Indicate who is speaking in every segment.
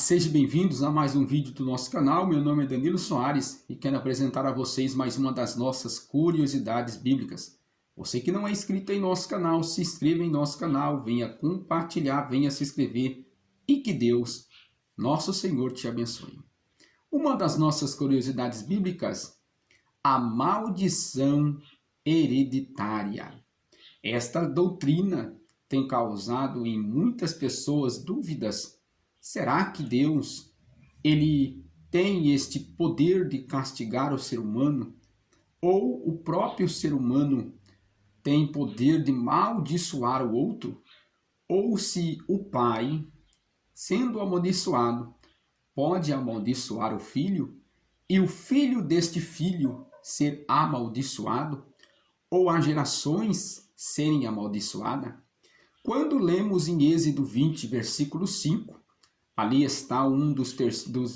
Speaker 1: Sejam bem-vindos a mais um vídeo do nosso canal. Meu nome é Danilo Soares e quero apresentar a vocês mais uma das nossas curiosidades bíblicas. Você que não é inscrito em nosso canal, se inscreva em nosso canal, venha compartilhar, venha se inscrever e que Deus, nosso Senhor, te abençoe. Uma das nossas curiosidades bíblicas, a maldição hereditária. Esta doutrina tem causado em muitas pessoas dúvidas. Será que Deus, ele tem este poder de castigar o ser humano? Ou o próprio ser humano tem poder de amaldiçoar o outro? Ou se o pai, sendo amaldiçoado, pode amaldiçoar o filho? E o filho deste filho ser amaldiçoado? Ou as gerações serem amaldiçoadas? Quando lemos em Êxodo 20, versículo 5, ali está um dos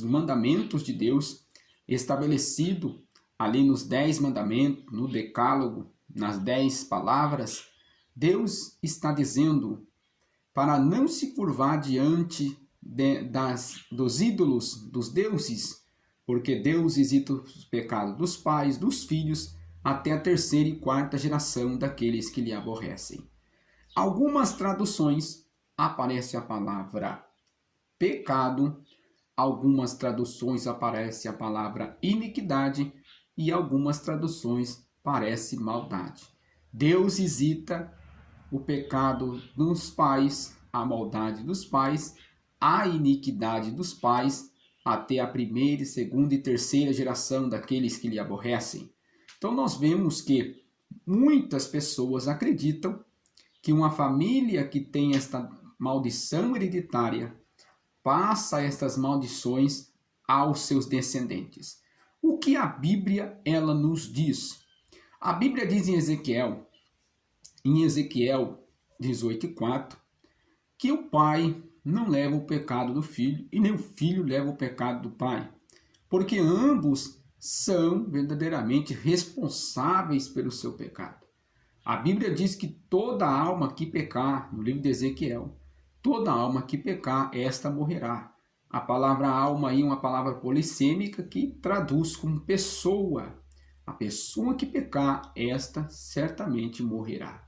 Speaker 1: mandamentos de Deus, estabelecido ali nos 10 mandamentos, no decálogo, nas 10 palavras. Deus está dizendo para não se curvar diante dos ídolos, dos deuses, porque Deus exita os pecados dos pais, dos filhos, até a terceira e quarta geração daqueles que lhe aborrecem. Algumas traduções aparece a palavra pecado, algumas traduções aparece a palavra iniquidade e algumas traduções parece maldade. Deus exita o pecado dos pais, a maldade dos pais, a iniquidade dos pais, até a primeira, segunda e terceira geração daqueles que lhe aborrecem. Então nós vemos que muitas pessoas acreditam que uma família que tem esta maldição hereditária passa estas maldições aos seus descendentes. O que a Bíblia ela nos diz? A Bíblia diz em Ezequiel 18:4, que o pai não leva o pecado do filho e nem o filho leva o pecado do pai, porque ambos são verdadeiramente responsáveis pelo seu pecado. A Bíblia diz que toda alma que pecar, no livro de Ezequiel, toda alma que pecar, esta morrerá. A palavra alma aí é uma palavra polissêmica que traduz como pessoa. A pessoa que pecar, esta certamente morrerá.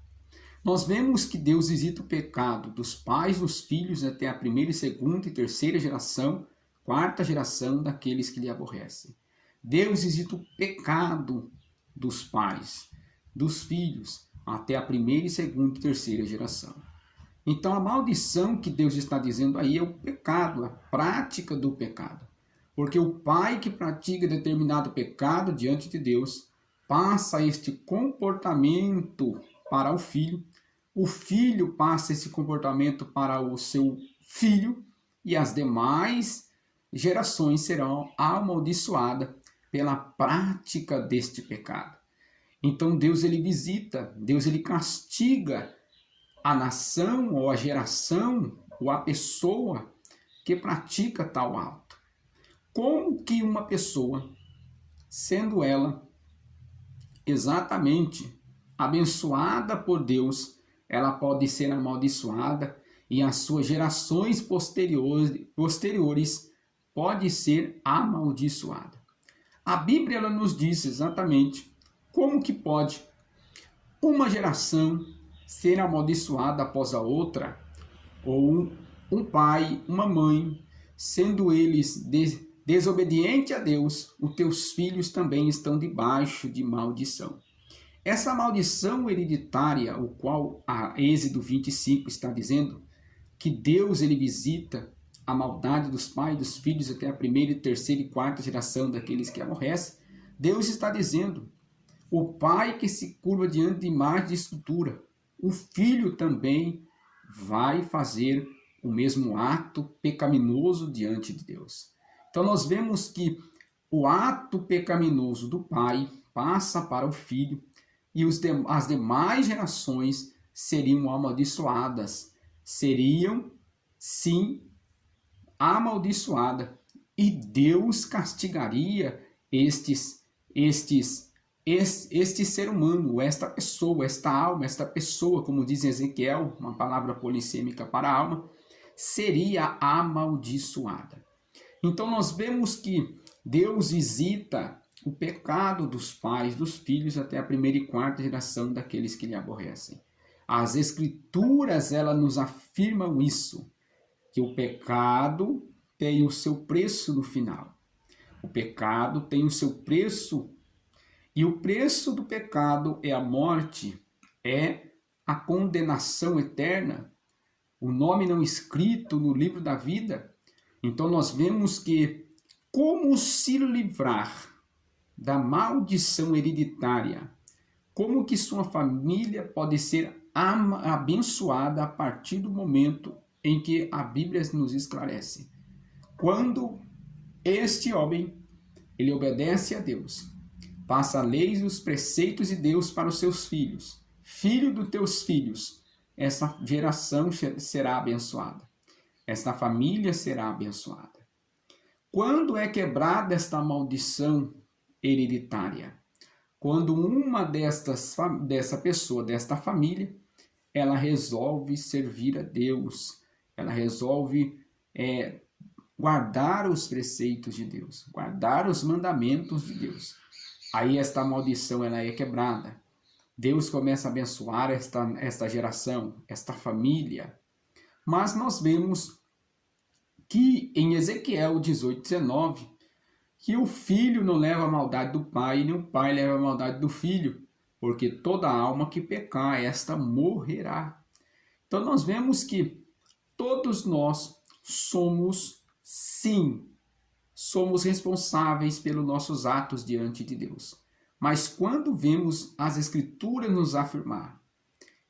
Speaker 1: Nós vemos que Deus visita o pecado dos pais, dos filhos, até a primeira, segunda e terceira geração, quarta geração daqueles que lhe aborrecem. Deus visita o pecado dos pais, dos filhos, até a primeira, segunda e terceira geração. Então a maldição que Deus está dizendo aí é o pecado, a prática do pecado. Porque o pai que pratica determinado pecado diante de Deus passa este comportamento para o filho passa esse comportamento para o seu filho e as demais gerações serão amaldiçoadas pela prática deste pecado. Então Deus ele visita, Deus ele castiga a nação ou a geração ou a pessoa que pratica tal ato. Como que uma pessoa, sendo ela exatamente abençoada por Deus, ela pode ser amaldiçoada e as suas gerações posteriores pode ser amaldiçoada? A Bíblia ela nos diz exatamente como que pode uma geração ser amaldiçoada após a outra, ou um pai, uma mãe, sendo eles desobedientes a Deus, os teus filhos também estão debaixo de maldição. Essa maldição hereditária, o qual a Êxodo 25 está dizendo, que Deus ele visita a maldade dos pais, dos filhos, até a primeira, terceira e quarta geração daqueles que aborrecem, Deus está dizendo, o pai que se curva diante de imagem de escultura, o filho também vai fazer o mesmo ato pecaminoso diante de Deus. Então nós vemos que o ato pecaminoso do pai passa para o filho e as demais gerações seriam amaldiçoadas, seriam sim amaldiçoadas e Deus castigaria este ser humano, esta pessoa, esta alma, esta pessoa, como diz Ezequiel, uma palavra polissêmica para alma, seria amaldiçoada. Então nós vemos que Deus visita o pecado dos pais, dos filhos, até a primeira e quarta geração daqueles que lhe aborrecem. As Escrituras, elas nos afirmam isso, que o pecado tem o seu preço no final. O pecado tem o seu preço, e o preço do pecado é a morte, é a condenação eterna, o nome não escrito no livro da vida. Então nós vemos que como se livrar da maldição hereditária, como que sua família pode ser abençoada a partir do momento em que a Bíblia nos esclarece. Quando este homem, ele obedece a Deus, passa a lei e os preceitos de Deus para os seus filhos. Filho dos teus filhos, essa geração será abençoada. Esta família será abençoada. Quando é quebrada esta maldição hereditária? Quando uma dessa pessoa, desta família, ela resolve servir a Deus, ela resolve guardar os preceitos de Deus, guardar os mandamentos de Deus. Aí esta maldição ela é quebrada. Deus começa a abençoar esta geração, esta família. Mas nós vemos que em Ezequiel 18:19, que o filho não leva a maldade do pai, nem o pai leva a maldade do filho, porque toda alma que pecar, esta morrerá. Então nós vemos que todos nós somos responsáveis pelos nossos atos diante de Deus. Mas quando vemos as Escrituras nos afirmar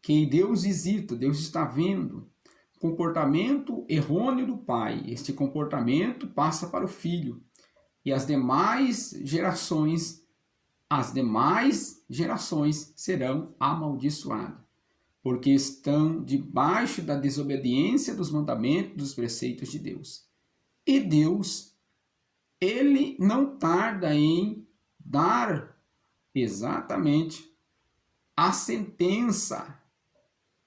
Speaker 1: que Deus visita, Deus está vendo o comportamento errôneo do pai, este comportamento passa para o filho, e as demais gerações serão amaldiçoadas, porque estão debaixo da desobediência dos mandamentos, dos preceitos de Deus. E Deus, ele não tarda em dar exatamente a sentença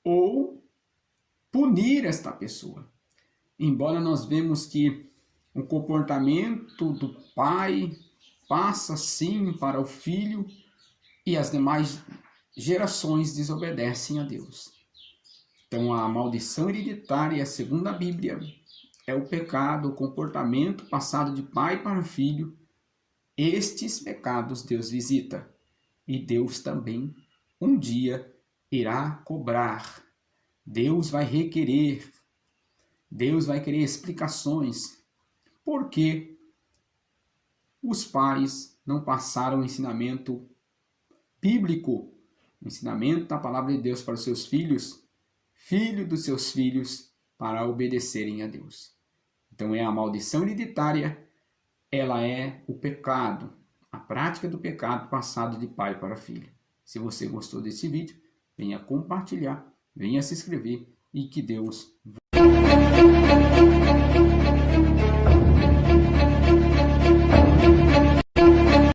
Speaker 1: ou punir esta pessoa. Embora nós vemos que o comportamento do pai passa sim para o filho e as demais gerações desobedecem a Deus. Então a maldição hereditária, segundo a Bíblia, é o pecado, o comportamento passado de pai para filho. Estes pecados Deus visita e Deus também um dia irá cobrar. Deus vai requerer, Deus vai querer explicações. Por que os pais não passaram o ensinamento bíblico, o ensinamento da palavra de Deus para os seus filhos, filho dos seus filhos, para obedecerem a Deus? Então é a maldição hereditária, ela é o pecado, a prática do pecado passado de pai para filho. Se você gostou desse vídeo, venha compartilhar, venha se inscrever e que Deus